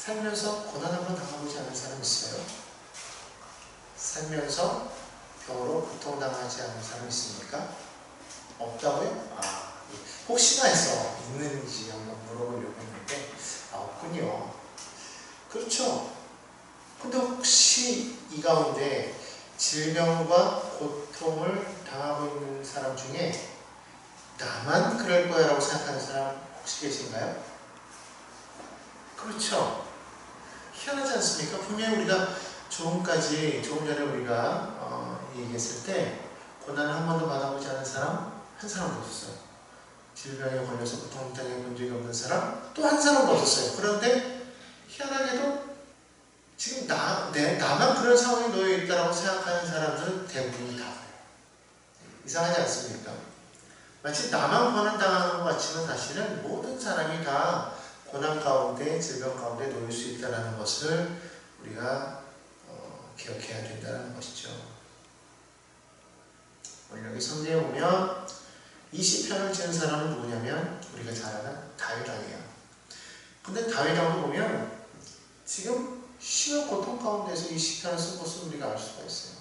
살면서 고난 한번 당해보지 않은 사람 있어요? 살면서 병으로 고통당하지 않은 사람 있습니까? 없다고요? 혹시나 해서 있는지 한번 물어보려고 했는데 없군요. 그렇죠. 근데 혹시 이 가운데 질병과 고통을 당하고 있는 사람 중에 나만 그럴 거야 라고 생각하는 사람 혹시 계신가요? 그렇죠. 희한하지 않습니까? 분명히 우리가 조금 전에 우리가 얘기했을 때 고난을 한 번도 받아보지 않은 사람 한 사람도 없었어요. 질병에 걸려서 고통을 당해본 적이 없는 사람 또 한 사람도 없었어요. 그런데 희한하게도 지금 나만 그런 상황에 놓여 있다고 생각하는 사람들은 대부분이 다 그래요. 이상하지 않습니까? 마치 나만 고난당하는 것 같지만 사실은 모든 사람이 다 고난 가운데, 질병 가운데 놓일 수 있다는 것을 우리가 기억해야 된다는 것이죠. 오늘 여기 성경에 보면 이 시편을 지은 사람은 누구냐면 우리가 잘 아는 다윗 왕이에요. 근데 다윗 왕도 보면 지금 심한 고통 가운데서 이 시편을 쓴 것을 우리가 알 수가 있어요.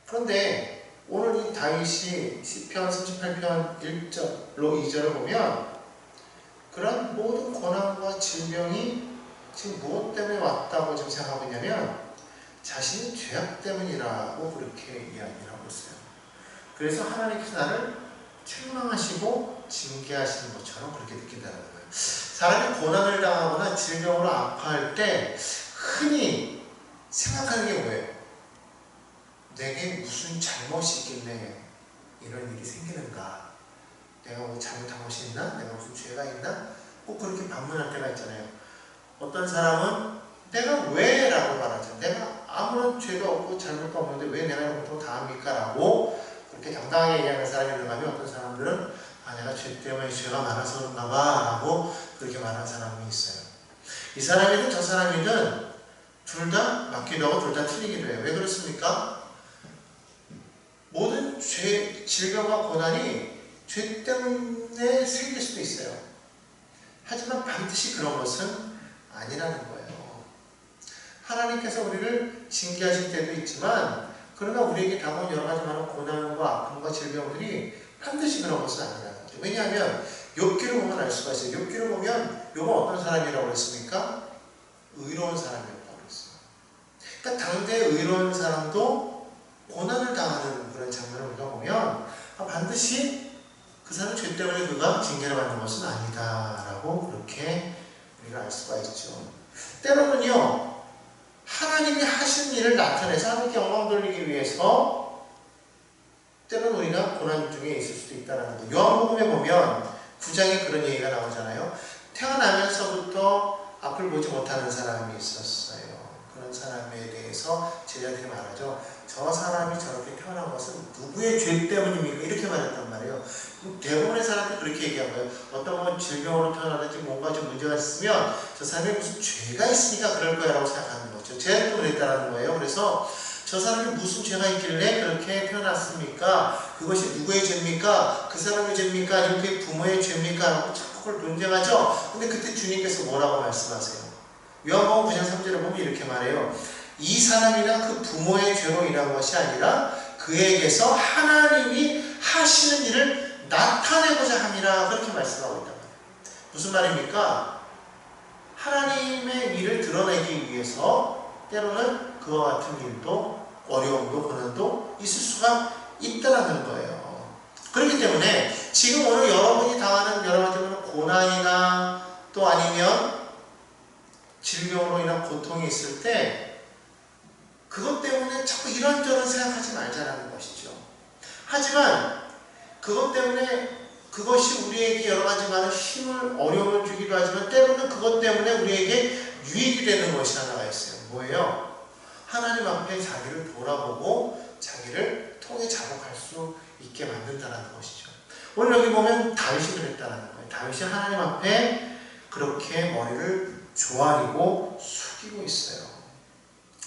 그런데 오늘 이 다윗이 시편 38편 1절로 2절을 보면 그런 모든 고난과 질병이 지금 무엇 때문에 왔다고 지금 생각하고 있냐면 자신의 죄악 때문이라고 그렇게 이야기를 하고 있어요. 그래서 하나님께서 나를 책망하시고 징계하시는 것처럼 그렇게 느낀다는 거예요. 사람이 고난을 당하거나 질병으로 아파할 때 흔히 생각하는 게 뭐예요? 내게 무슨 잘못이 있길래 이런 일이 생기는가? 내가 뭐 잘못한 것이 있나? 내가 무슨 죄가 있나? 꼭 그렇게 반문할 때가 있잖아요. 어떤 사람은 내가 왜? 라고 말하죠. 내가 아무런 죄도 없고 잘못도 없는데 왜 내가 이런 고통을 당합니까? 라고 그렇게 당당하게 얘기하는 사람이 있는가 하면 어떤 사람들은 내가 죄 때문에 죄가 많아서 그런가 봐 라고 그렇게 말하는 사람이 있어요. 이 사람이든 저 사람이든 둘 다 맞기도 하고 둘 다 틀리기도 해요. 왜 그렇습니까? 모든 질병과 고난이 죄 때문에 생길 수도 있어요. 하지만 반드시 그런 것은 아니라는 거예요. 하나님께서 우리를 징계하실 때도 있지만 그러나 우리에게 다가온 여러 가지 많은 고난과 아픔과 질병들이 반드시 그런 것은 아니라는 거죠. 왜냐하면 욥기를 보면 알 수가 있어요. 욥기를 보면 욥은 어떤 사람이라고 그랬습니까? 의로운 사람이었다고 그랬어요. 그러니까 당대 의로운 사람도 고난을 당하는 그런 장면을 우리가 보면 반드시 그 사람 죄 때문에 그가 징계를 받는 것은 아니다라고 그렇게 우리가 알 수가 있죠. 때로는요, 하나님이 하신 일을 나타내서 하나님께 영광 돌리기 위해서 때로는 우리가 고난 중에 있을 수도 있다는 거예요. 요한복음에 보면 9장에 그런 얘기가 나오잖아요. 태어나면서부터 앞을 보지 못하는 사람이 있었어요. 그런 사람에 대해서 제자들이 말하죠. 저 사람이 저렇게 태어난 것은 누구의 죄 때문입니까? 이렇게 말했단 말이에요. 대부분의 사람들이 그렇게 얘기한 거예요. 어떤 건 질병으로 태어나든지 뭔가 좀 문제가 있으면 저 사람이 무슨 죄가 있으니까 그럴 거야 라고 생각하는 거죠. 제가 또 그랬다는 거예요. 그래서 저 사람이 무슨 죄가 있길래 그렇게 태어났습니까? 그것이 누구의 죄입니까? 그 사람의 죄입니까? 아니면 그의 부모의 죄입니까? 라고 자꾸 그걸 논쟁하죠. 근데 그때 주님께서 뭐라고 말씀하세요? 요한복음 9장 3절을 보면 이렇게 말해요. 이 사람이나 그 부모의 죄로 인한 것이 아니라 그에게서 하나님이 하시는 일을 나타내고자 함이라 그렇게 말씀하고 있단 말이에요. 무슨 말입니까? 하나님의 일을 드러내기 위해서 때로는 그와 같은 일도 어려움도 고난도 있을 수가 있다는 거예요. 그렇기 때문에 지금 오늘 여러분이 당하는 여러 가지 고난이나 또 아니면 질병으로 인한 고통이 있을 때 그것 때문에 자꾸 이런저런 생각하지 말자라는 것이죠. 하지만 그것 때문에 그것이 우리에게 여러 가지 많은 힘을 어려움을 주기도 하지만 때로는 그것 때문에 우리에게 유익이 되는 것이 하나가 있어요. 뭐예요? 하나님 앞에 자기를 돌아보고 자기를 통해 자복할 수 있게 만든다는 것이죠. 오늘 여기 보면 다윗이 그랬다는 거예요. 다윗이 하나님 앞에 그렇게 머리를 조아리고 숙이고 있어요.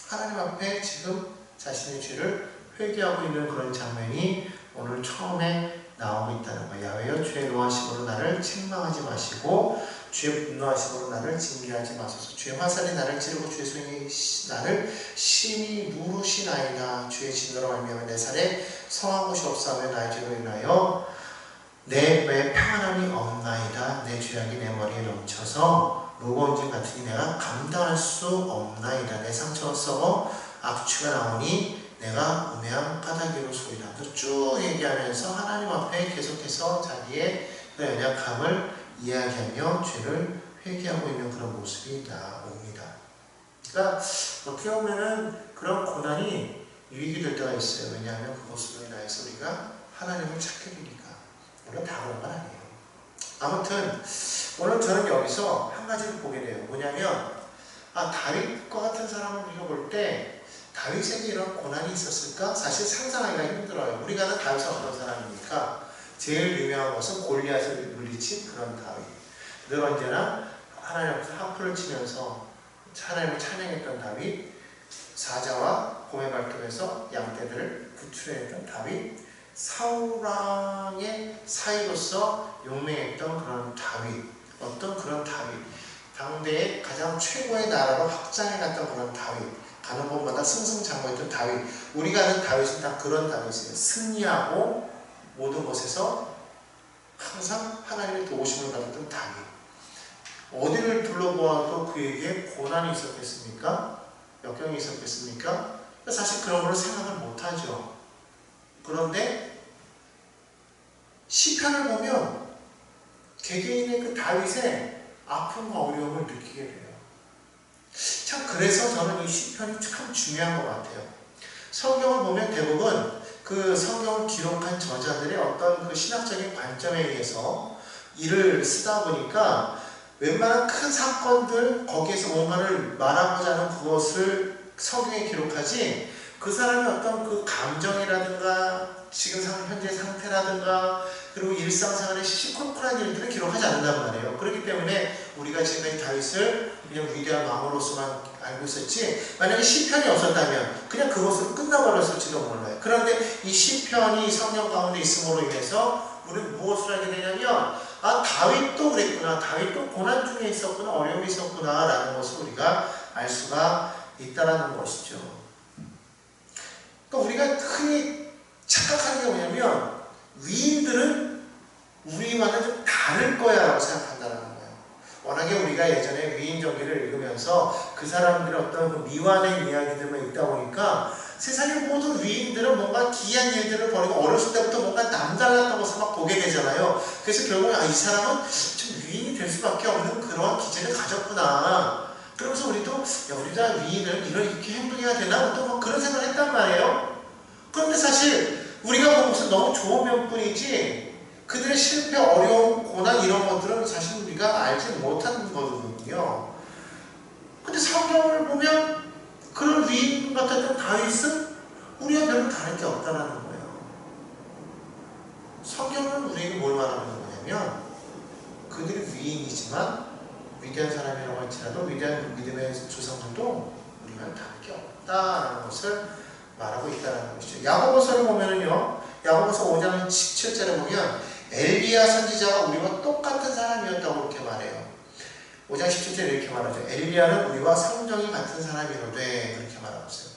하나님 앞에 지금 자신의 죄를 회개하고 있는 그런 장면이 오늘 처음에 나오고 있다는 거예요. 야훼여 주의 노하심으로 나를 책망하지 마시고 주의 분노하심으로 나를 징계하지 마소서. 주의 화살이 나를 찌르고 주의 손이 나를 심히 누르시나이다. 주의 진노로 말미암아 내 살에 성한 곳이 없사오며 나의 죄로 인하여 내 뇌에 평안함이 없나이다. 내 죄악이 내 머리에 넘쳐서 무거운 짐 같으니 내가 감당할 수 없나이다. 내 상처가 썩어 악취가 나오니 내가 우매한 까닭이로 소이다. 쭉 얘기하면서 하나님 앞에 계속해서 자기의 연약함을 이야기하며 죄를 회개하고 있는 그런 모습이 나옵니다. 그러니까 어떻게 보면은 그런 고난이 유익이 될 때가 있어요. 왜냐하면 그것으로 인해서 우리가 하나님을 찾게 되니까. 물론 다 그런 건 아니에요. 아무튼 오늘 저는 여기서 한 가지를 보게 돼요. 뭐냐면 다윗과 같은 사람을 우리가 볼 때 다윗에게 이런 고난이 있었을까? 사실 상상하기가 힘들어요. 우리가 아는 다윗은 어떤 사람입니까? 제일 유명한 것은 골리앗을 물리친 그런 다윗. 늘 언제나 하나님 앞에서 하프를 치면서 하나님을 찬양했던 다윗, 사자와 곰의 발톱에서 양떼들을 구출해냈던 다윗, 사울왕의 사이로서 용맹했던 그런 다윗, 어떤 그런 다윗, 당대의 가장 최고의 나라로 확장해갔던 그런 다윗, 가는 곳마다 승승장구했던 다윗. 우리가 아는 다윗은 다 그런 다윗이에요. 승리하고 모든 것에서 항상 하나님의 도우심을 받았던 다윗. 어디를 둘러보아도 그에게 고난이 있었겠습니까? 역경이 있었겠습니까? 사실 그런 걸 생각을 못하죠. 그런데 시편을 보면 개개인의 그 다윗의 아픔과 어려움을 느끼게 돼요. 참 그래서 저는 이 시편이 참 중요한 것 같아요. 성경을 보면 대부분 그 성경을 기록한 저자들의 어떤 그 신학적인 관점에 의해서 일을 쓰다 보니까 웬만한 큰 사건들 거기에서 뭔가를 말하고자 하는 그것을 성경에 기록하지 그 사람의 어떤 그 감정이라든가 지금 현재 상태라든가 그리고 일상생활의 시시콜콜한 일들을 기록하지 않는단 말이에요. 그렇기 때문에 우리가 지금 다윗을 그냥 위대한 왕으로서만 알고 있었지 만약에 시편이 없었다면 그냥 그것으로 끝나버렸을지도 몰라요. 그런데 이 시편이 성경 가운데 있음으로 인해서 우리는 무엇을 하게 되냐면 다윗도 그랬구나. 다윗도 고난 중에 있었구나. 어려움이 있었구나 라는 것을 우리가 알 수가 있다는 것이죠. 그러니까 우리가 흔히 착각하는 게 뭐냐면 위인들은 우리와는 좀 다를 거야 라고 생각한다는 거예요. 워낙에 우리가 예전에 위인 전기를 읽으면서 그 사람들의 어떤 그 미완의 이야기들만 읽다 보니까 세상의 모든 위인들은 뭔가 기이한 일들을 벌이고 어렸을 때부터 뭔가 남달랐던 것을 막 보게 되잖아요. 그래서 결국 이 사람은 좀 위인이 될 수밖에 없는 그러한 기질을 가졌구나. 그러면서 우리도 우리가 위인을 이렇게 행동해야 되나? 또 막 그런 생각을 했단 말이에요. 그런데 사실 우리가 본 것은 너무 좋은 면뿐이지 그들의 실패, 어려움, 고난 이런 것들은 사실 우리가 알지 못하는 거거든요. 근데 성경을 보면 그런 위인 같았던 다윗은 우리와 별로 다를 게 없다는 거예요. 성경은 우리에게 뭘 말하는 거냐면 그들이 위인이지만 위대한 사람이라고 할지라도 위대한 믿음의 조상들도 우리가 다를 게 없다는 것을 말하고 있다는 것이죠. 야고보서를 보면은요, 야고보서 5장 17절에 보면 엘리야 선지자가 우리와 똑같은 사람이었다고 이렇게 말해요. 5장 17절에 이렇게 말하죠. 엘리야는 우리와 성정이 같은 사람이로되 그렇게 말하고 있어요.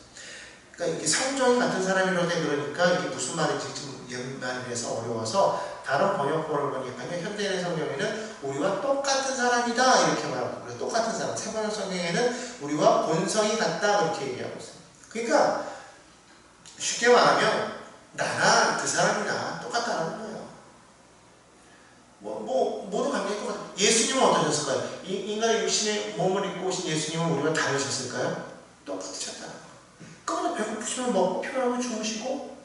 그러니까 이게 성정이 같은 사람이로되 그러니까 이게 무슨 말인지 좀 연말에서 어려워서 다른 번역본을 보니까 현대인의 성경에는 우리와 똑같은 사람이다 이렇게 말하고 그래요. 똑같은 사람. 새번역 성경에는 우리와 본성이 같다 그렇게 얘기하고 있어요. 그러니까 쉽게 말하면 나나 그 사람이나 똑같다는 거예요. 모든 관계가 똑같아요. 예수님은 어떠셨을까요? 인간의 육신의 몸을 입고 오신 예수님은 우리가 다르셨을까요? 똑같으셨다는 거예요. 그러면 배고프시면 먹고 피곤하면 주무시고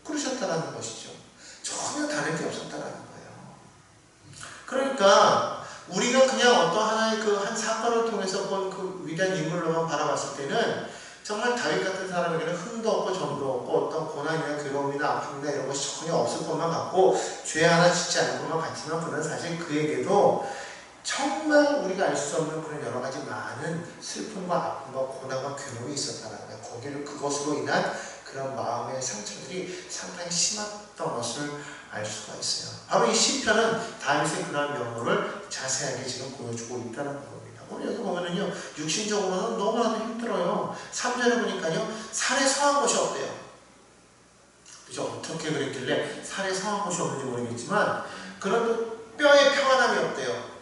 그러셨다는 것이죠. 전혀 다른 게 없었다는 거예요. 그러니까 우리가 그냥 어떤 하나의 그 한 사건을 통해서 본 그 위대한 인물로만 바라봤을 때는 정말 다윗 같은 사람에게는 흠도 없고 점도 없고 어떤 고난이나 괴로움이나 아픔이나 이런 것이 전혀 없을 것만 같고 죄 하나 짓지 않을 것만 같지만 그는 사실 그에게도 정말 우리가 알 수 없는 그런 여러 가지 많은 슬픔과 아픔과 고난과 괴로움이 있었다는 거예요. 거기를 그것으로 인한 그런 마음의 상처들이 상당히 심했던 것을 알 수가 있어요. 바로 이 시편은 다윗의 그러한 면모를 자세하게 지금 보여주고 있다는 겁니다. 오늘 여기 보면은요, 육신적으로는 너무나도 힘들어요. 3절에 보니까요, 살에 성한 곳이 없대요. 그죠? 어떻게 그랬길래 살에 성한 곳이 없는지 모르겠지만, 그런 뼈에 평안함이 없대요.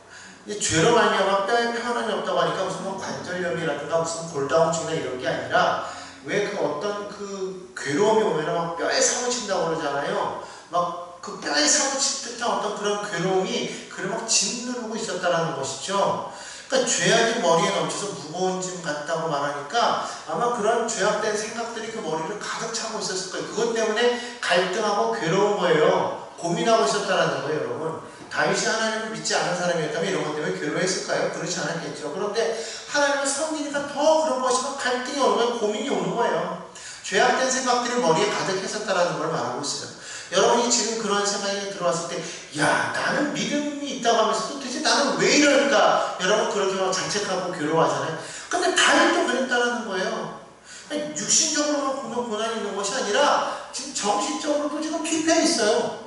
이 죄로 말미암아 뼈에 평안함이 없다고 하니까 무슨 뭐 관절염이라든가 무슨 골다공증이나 이런 게 아니라, 왜 그 어떤 그 괴로움이 오면은 막 뼈에 사무친다고 그러잖아요. 막 그 뼈에 사무친 듯한 어떤 그런 괴로움이 그를 막 짓누르고 있었다는 것이죠. 그러니까 죄악이 머리에 넘쳐서 무거운 짐 같다고 말하니까 아마 그런 죄악된 생각들이 그 머리를 가득 차고 있었을 거예요. 그것 때문에 갈등하고 괴로운 거예요. 고민하고 있었다는 거예요, 여러분. 다윗이 하나님을 믿지 않은 사람이었다면 이런 것 때문에 괴로워했을까요? 그렇지 않았겠죠. 그런데 하나님을 섬기니까 더 그런 것이 막 갈등이 오는 거예요. 고민이 오는 거예요. 죄악된 생각들이 머리에 가득했었다는 걸 말하고 있어요. 여러분이 지금 그런 생각이 들어왔을 때, 야, 나는 믿음이 있다고 하면서 도대체 나는 왜 이럴까? 여러분 그렇게 막 자책하고 괴로워하잖아요. 근데 다윗도 그랬다는 거예요. 육신적으로만 보면 고난이 있는 것이 아니라 지금 정신적으로도 지금 피폐해 있어요.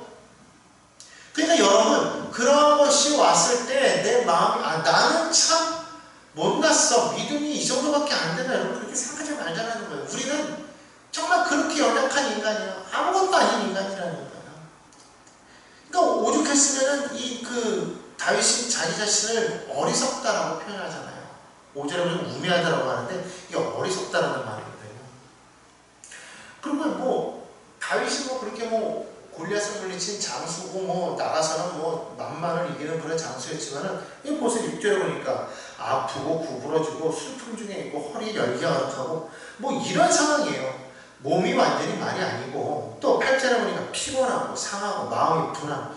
그러니까 여러분, 그런 것이 왔을 때 내 마음이, 나는 참 못났어. 믿음이 이 정도밖에 안 되나? 여러분 그렇게 생각하지 말자는 거예요. 우리는 정말 그렇게 연약한 인간이에요. 아무것도 아닌 인간이라는 거예요. 그러니까 오죽했으면은 다윗이 자기 자신을 어리석다라고 표현하잖아요. 5절에 보면 우매하다라고 하는데 이게 어리석다라는 말이거든요. 그리고 뭐 다윗이 뭐 그렇게 뭐 골리앗을 물리친 장수고 뭐 나가서는 뭐 만만을 이기는 그런 장수였지만은 이 벌써 6절에 보니까 아프고 구부러지고 슬픔 중에 있고 허리 열기가 가득하고 뭐 이런 상황이에요. 몸이 완전히 말이 아니고 또 8절에 보니까 피곤하고 상하고 마음이 분하고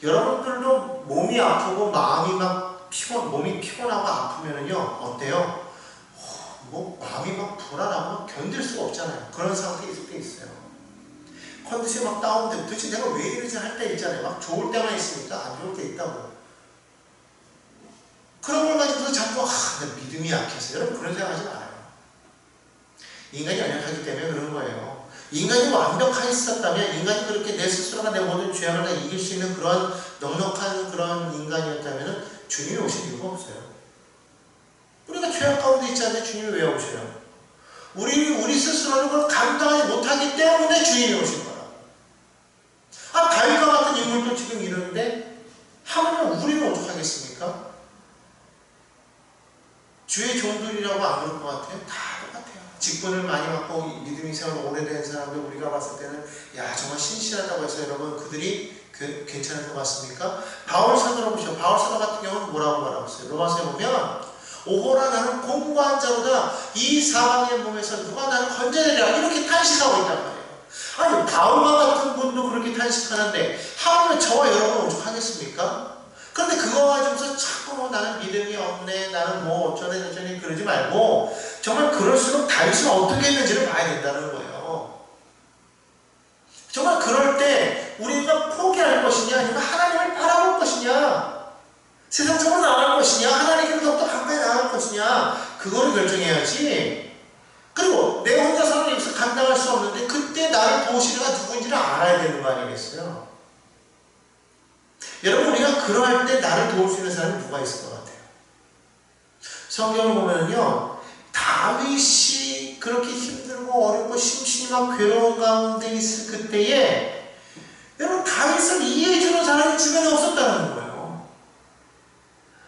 여러분들도 몸이 아프고 마음이 막 몸이 피곤하고 아프면은요 어때요? 뭐 마음이 막 불안하고 견딜 수가 없잖아요. 그런 상태에 있을 때 있어요. 컨디션이 막 다운되고 도대체 내가 왜 이러지 할 때 있잖아요. 막 좋을 때만 있으니까 안 좋을 때 있다고. 그런 걸 가지고서 자꾸 내 믿음이 약해서 여러분 그런 생각하지 말아요. 인간이 연약하기 때문에 그런 거예요. 인간이 완벽하게 있었다면 인간이 그렇게 내 스스로가 내 모든 죄악을 다 이길 수 있는 그런 넉넉한 그런 인간이었다면 주님이 오실 이유가 없어요. 우리가 죄악 가운데 있지 않는데 주님이 왜 오셔요? 우리 스스로는 그걸 감당하지 못하기 때문에 주님이 오신 거라. 다윗과 같은 인물도 지금 이러는데 하물며 우리는 어떡하겠습니까? 주의 종들이라고 안 그럴 것 같아요? 다 똑같아요. 직분을 많이 받고 믿음이 세월 오래된 사람들 우리가 봤을 때는 야 정말 신실하다고 해서 여러분 그들이 괜찮을 것 같습니까? 바울 사도로 보시죠. 바울 사도 같은 경우는 뭐라고 말하고 있어요? 로마서에 보면 오호라 나는 공고한 자로다. 이 사방의 몸에서 누가 나를 건져내리라. 이렇게 탄식하고 있단 말이에요. 아니 바울과 같은 분도 그렇게 탄식하는데 하물며 저와 여러분 오죽하겠습니까? 그런데 그거 가지고서 자꾸 뭐 나는 믿음이 없네, 나는 뭐 어쩌네 저쩌네 그러지 말고 정말 그럴수록 다윗은 어떻게 했는지를 봐야 된다는 거예요. 정말 그럴 때 우리가 포기할 것이냐 아니면 하나님을 바라볼 것이냐 세상적으로 나갈 것이냐 하나님께로 더 가까이 나갈 것이냐 그거를 결정해야지. 그리고 내 혼자서는 여기서 감당할 수 없는데 그때 나를 도우시려가 누구인지를 알아야 되는 거 아니겠어요? 여러분 우리가 그러할 때 나를 도울 수 있는 사람이 누가 있을 것 같아요? 성경을 보면요 다윗이 그렇게 힘들고 어렵고 심신이 괴로운 가운데 있을 그때에 여러분 다윗을 이해해주는 사람이 주변에 없었다는 거예요.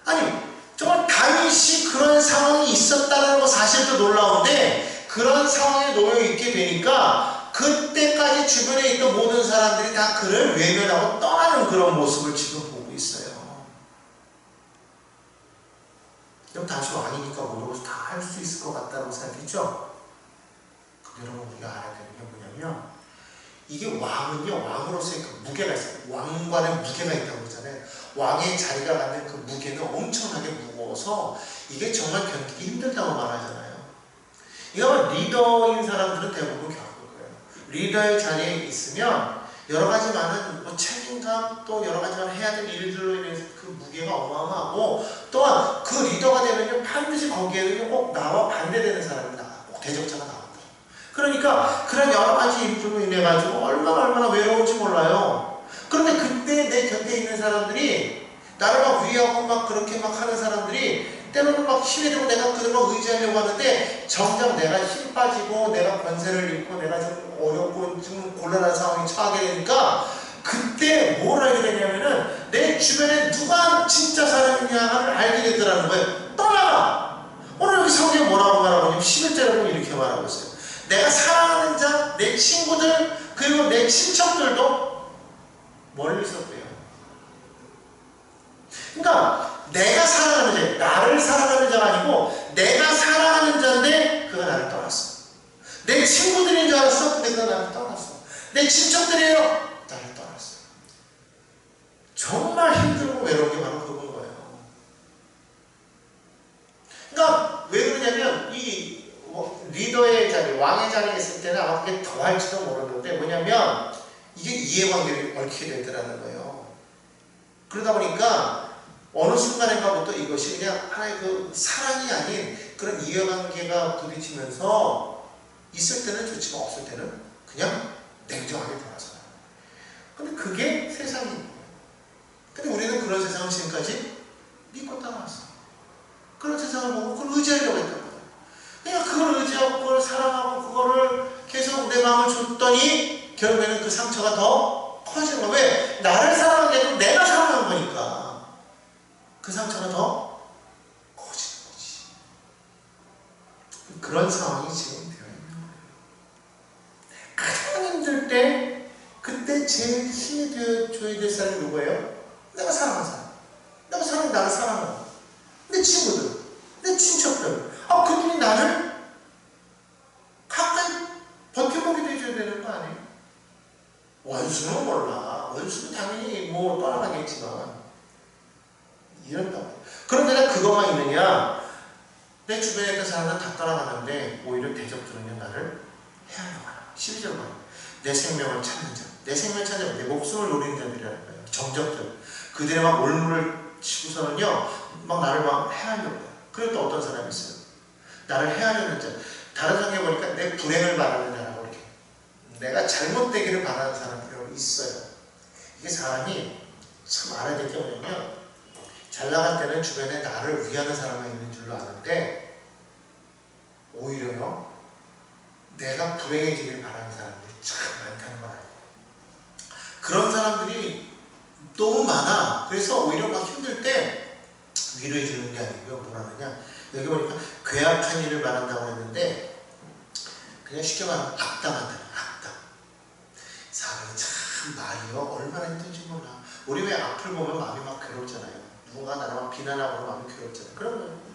아니 정말 다윗이 그런 상황이 있었다는 거 사실도 놀라운데 그런 상황에 놓여 있게 되니까 그때까지 주변에 있던 모든 사람들이 다 그를 외면하고 떠나는 그런 모습을 지금 보고 있어요. 그럼 다시 왕이니까 모든 것을 다 할 수 있을 것 같다고 생각했죠? 여러분 우리가 알아야 되는 게 뭐냐면 이게 왕은요 왕으로서의 그 무게가 있어요. 왕관에 무게가 있다고 그러잖아요. 왕의 자리가 갖는 그 무게는 엄청나게 무거워서 이게 정말 견디기 힘들다고 말하잖아요. 이거 리더인 사람들은 대부분 겪을 거예요. 리더의 자리에 있으면 여러 가지 많은 뭐 책임감 또 여러 가지 해야 될 일들로 인해서 그 무게가 어마어마하고 또한 그 리더가 되면 반드시 거기에는 꼭 나와 반대되는 사람이 나와 꼭 대적자가 나온다. 그러니까 그런 여러 가지 일들로 인해 가지고 얼마나 외로운지 몰라요. 그런데 그때 내 곁에 있는 사람들이 나를 막 위하고 막 그렇게 막 하는 사람들이 때로는 막 힘이 들고 내가 그들을 의지하려고 하는데 정작 내가 힘 빠지고 내가 권세를 잃고 내가 좀 어렵고 좀 곤란한 상황에 처하게 되니까 그때 뭘 알게 되냐면은 내 주변에 누가 진짜 사람이냐를 알게 되더라는 거예요. 떠나가! 오늘 여기 성경에 뭐라고 말하고 있냐면 11절에 이렇게 말하고 있어요. 내가 사랑하는 자, 내 친구들, 그리고 내 친척들도 멀리서 빼요. 그러니까 내가 사랑하는 자, 나를 사랑하는 자가 아니고 내가 사랑하는 자인데 그가 나를 떠났어. 내 친구들인 줄 알았어. 근데 그가 나를 떠났어. 내 친척들이에요. 나를 떠났어. 정말 힘들고 외로운 게 바로 그건 거예요. 그러니까 왜 그러냐면 이 리더의 자리, 왕의 자리에 있을 때는 아마 그게 더 할지도 모르는데 뭐냐면 이게 이해관계를 얽히게 되더라는 거예요. 그러다 보니까 어느 순간인가부터 이것이 그냥 하나의 그 사랑이 아닌 그런 이해관계가 부딪히면서 있을 때는 좋지만 없을 때는 그냥 냉정하게 돌아서요. 근데 그게 세상인 거예요. 근데 우리는 그런 세상을 지금까지 믿고 따라왔어. 그런 세상을 보고 그걸 의지하려고 했던 거예요. 그냥 그걸 의지하고 그걸 사랑하고 그거를 계속 내 마음을 줬더니 결국에는 그 상처가 더 커지는 거예요. 왜? 나를 사랑한 게 아니고 내가 사랑한 거니까. 그 상처가 더 커지는 거지. 그런 상황이 지금 되어 있는 거예요. 가장 힘들 때 그때 제일 힘이 되어줘야 될 사람이 누구예요? 내가 사랑하는 사람. 내가 나를 사랑하는 내 친구들, 내 친척들. 그들이 나를 가까이 버텨보게 해줘야 되는 거 아니에요? 원수는 몰라. 원수는 당연히 뭐 떠나가겠지만 이런다고. 그런데 나 그것만 있느냐? 내 주변에 있는 사람은 다 떠나가는데 오히려 대적들은요 나를 해하려고 하는 12절 말이에요. 내 생명을 찾는 자, 내 생명을 찾는 자, 내 목숨을 노리는 자들이라는 거예요. 정적들. 그들의 막 올무를 치고서는요 막 나를 막 해하려고 해요. 그리고 또 어떤 사람이 있어요. 나를 해하려는 자. 다른 성경에 보니까 내 불행을 바라는 자라고 이렇게. 내가 잘못되기를 바라는 사람이 있어요. 이게 사람이 참 알아야 될 게 뭐냐면 잘 나갈 때는 주변에 나를 위하는 사람이 있는 줄로 아는데 오히려요 내가 불행해지길 바라는 사람들이 참 많다는 걸 알고 그런 사람들이 너무 많아. 그래서 오히려 막 힘들 때 위로해 주는 게 아니고요. 뭐라 하느냐 여기 보니까 괴악한 일을 바란다고 했는데 그냥 쉽게 말하면 악담한다는 악담. 사람이 참 말이요 얼마나 힘든지 몰라. 우리 왜 악플 보면 마음이 막 괴롭잖아요. 누가 나를 막 비난하고 마음이 괴롭잖아요. 그런 거예요.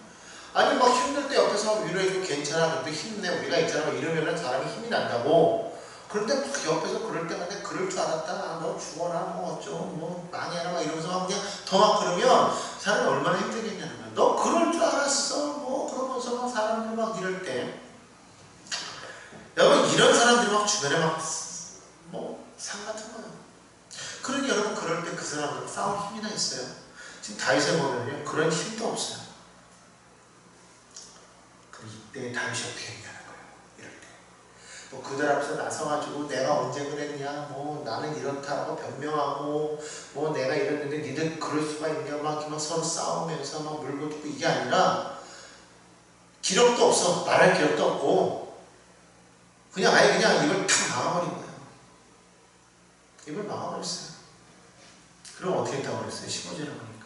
아니 막 힘들 때 옆에서 위로해주고 괜찮아 그래도 힘내 우리가 있잖아 이러면 사람이 힘이 난다고. 그런데 막 옆에서 그럴 때마다 그럴 줄 알았다 너 죽어라 뭐 어쩌고 뭐 망해라 막 이러면서 막 그냥 더 막 그러면 사람이 얼마나 힘들겠냐는 거야. 너 그럴 줄 알았어 뭐 그러면서 막 사람들 막 이럴 때 여러분 이런 사람들이 막 주변에 막 뭐 상 같은 거예요. 그러니 여러분 그럴 때 그 사람들 싸울 힘이나 있어요? 지금 다윗에 보면요 그런 힘도 없어요. 그럼 이때 다윗이 어떻게 했냐는 거예요. 이럴 때 뭐 그들 앞에서 나서가지고 내가 언제 그랬냐 뭐 나는 이렇다고 변명하고 뭐 내가 이랬는데 니들 그럴 수가 있냐 막 서로 싸우면서 막 물고 뜯고 이게 아니라 기록도 없어. 말할 기록도 없고 그냥 아예 그냥 입을 탁 막아버린 거예요. 입을 막아버렸어요. 그럼 어떻게 했다고 그랬어요? 15절에 보니까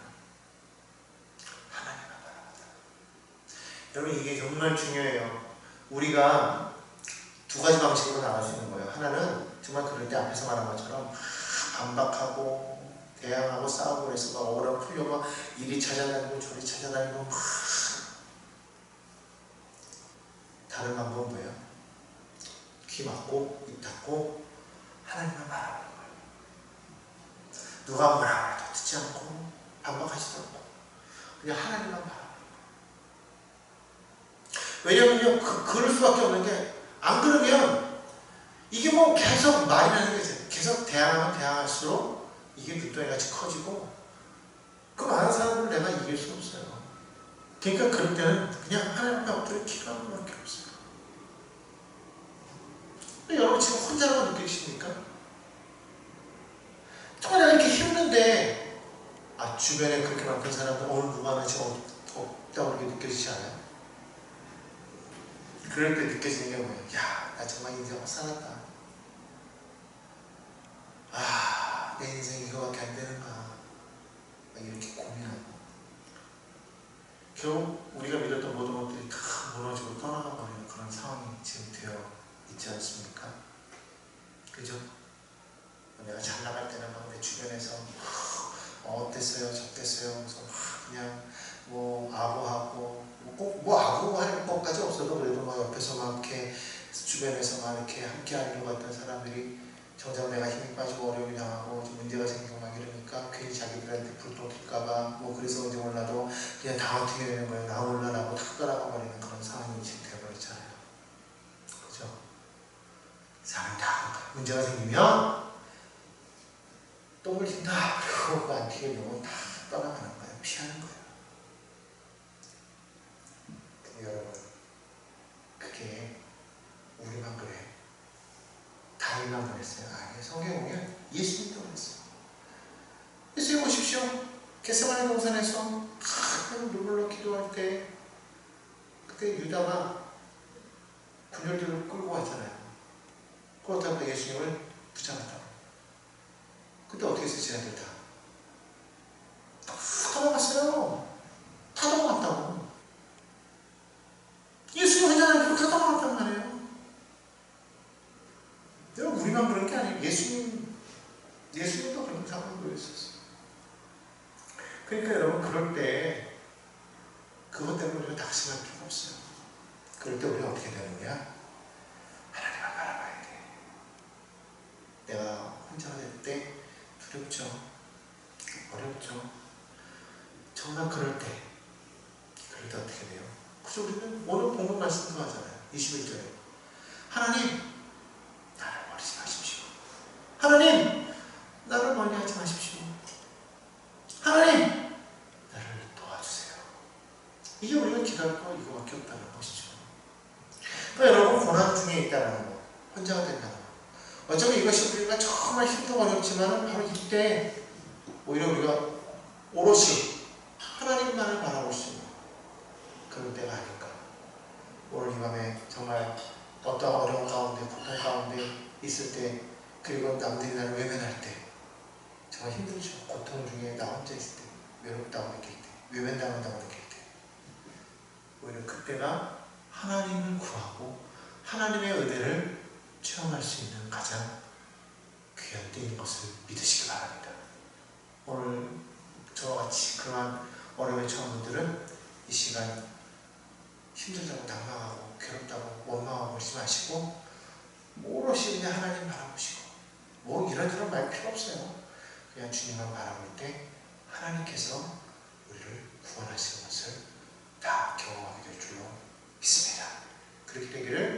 하나님만 바라보다. 여러분 이게 정말 중요해요. 우리가 두 가지 방식으로 나갈 수 있는 거예요. 하나는 정말 그럴 때 앞에서 말한 것처럼 반박하고 대항하고 싸우고 그래서 막 억울하고 풀려고 막 이리 찾아다니고 저리 찾아다니고 막 다른 방법은 뭐예요? 귀 막고 입 닫고 하나님만 바라보는 거예요. 누가 뭐라 해도 듣지 않고 반박하지도 않고 그냥 하나님만 바라보는 거예요. 왜냐면요 그럴 수밖에 없는 게 안 그러면 이게 뭐 계속 말이 나는 게 계속 대항하면 대항할수록 이게 불덩이같이 커지고 그 많은 사람들을 내가 이길 수 없어요. 그러니까 그럴 때는 그냥 하나님 앞에 엎드려 기도하는 것밖에 없어요. 여러분 지금 혼자라고 느끼십니까? 정말 주변에 그렇게 많은 사람들 오늘 누가 하나 지금 없다고 그렇게 느껴지지 않아요? 그럴 때 느껴지는 게 뭐예요? 야, 나 정말 인생을 살았다. 아, 내 인생이 이거밖에 안 되는가. 막 이렇게 고민하고. 결국 우리가 믿었던 모든 것들이 다 무너지고 떠나가 버리는 그런 상황이 지금 되어 있지 않습니까? 그죠? 내가 잘 나갈 때는 막 내 주변에서 어땠어요? 저땠어요? 그래서 그냥 뭐 아부하고 꼭 뭐 아부할 것까지 없어도 그래도 막 옆에서 막 이렇게 주변에서 막 이렇게 함께 하려고 했던 사람들이 정작 내가 힘이 빠지고 어려움이 당하고 문제가 생기고 막 이러니까 괜히 자기들한테 불똥 튈까봐 뭐 그래서 언제 몰라도 그냥 다 어떻게 되는 거예요. 나 올라라고 탁 떠나가 버리는 그런 상황이 지금 되어버렸잖아요. 그죠? 사람이 다 문제가 생기면 똥을 튄다. 그리고 안 튀려면 다 떠나가는 거예요. 피하는 거예요. 근데 여러분, 그게 우리만 그래. 다윗만 그랬어요. 아니에요. 성경에 보면 예수님도 그랬어요. 예수님 보십시오. 겟세마네 동산에서 큰 눈물로 기도할 때 그때 유다가 분열들을 끌고 왔잖아요. 그렇다고 예수님을 붙잡았다고. 그때 어떻게 했어요? 지난들 다 넘어갔어요. 다 넘어갔다고. 예수님 혼자는 다 넘어갔단 말이에요. 여러분, 우리만 그런 게 아니에요. 예수님도 그런 상황이 보였었어요. 그러니까 여러분, 그럴 때 그것 때문에 우리가 낙심할 필요가 없어요. 그럴 때 우리가 어떻게 되느냐? 하나님을 바라봐야 돼. 내가 혼자가 될 때 두렵죠. 어렵죠. 정말 그럴 때 어떻게 돼요? 그래서 우리는 오늘 본문 말씀도 하잖아요. 21절에 하나님, 나를 버리지 마십시오. 하나님, 나를 멀리 하지 마십시오. 하나님, 나를 도와주세요. 이게 우리가 기도할 거 이거밖에 없다는 것이죠. 그러니까 여러분, 고난 중에 있다는 거, 혼자가 된다는 거. 어쩌면 이것이 우리가 정말 힘들고 어렵지만 바로 이때 오히려 우리가 오롯이 하나님만을 바라볼 수 있는 그런 때가 아닐까. 오늘 이 밤에 정말 어떠한 어려운 가운데, 고통 가운데 있을 때, 그리고 남들이 나를 외면할 때 정말 힘들죠. 고통 중에 나 혼자 있을 때, 외롭다고 느낄 때, 외면당한다고 느낄 때, 오히려 그때가 하나님을 구하고 하나님의 은혜를 체험할 수 있는 가장 귀한 때인 것을 믿으시기 바랍니다. 오늘 저와 같이 그러한 어려움에 처한 분들은 이 시간 힘들다고 낙망하고 괴롭다고 원망하고 그러지 마시고 오롯이 그냥 하나님 바라보시고 뭐 이런저런 말 필요 없어요. 그냥 주님만 바라볼 때 하나님께서 우리를 구원하시는 것을 다 경험하게 될 줄로 믿습니다. 그렇게 되기를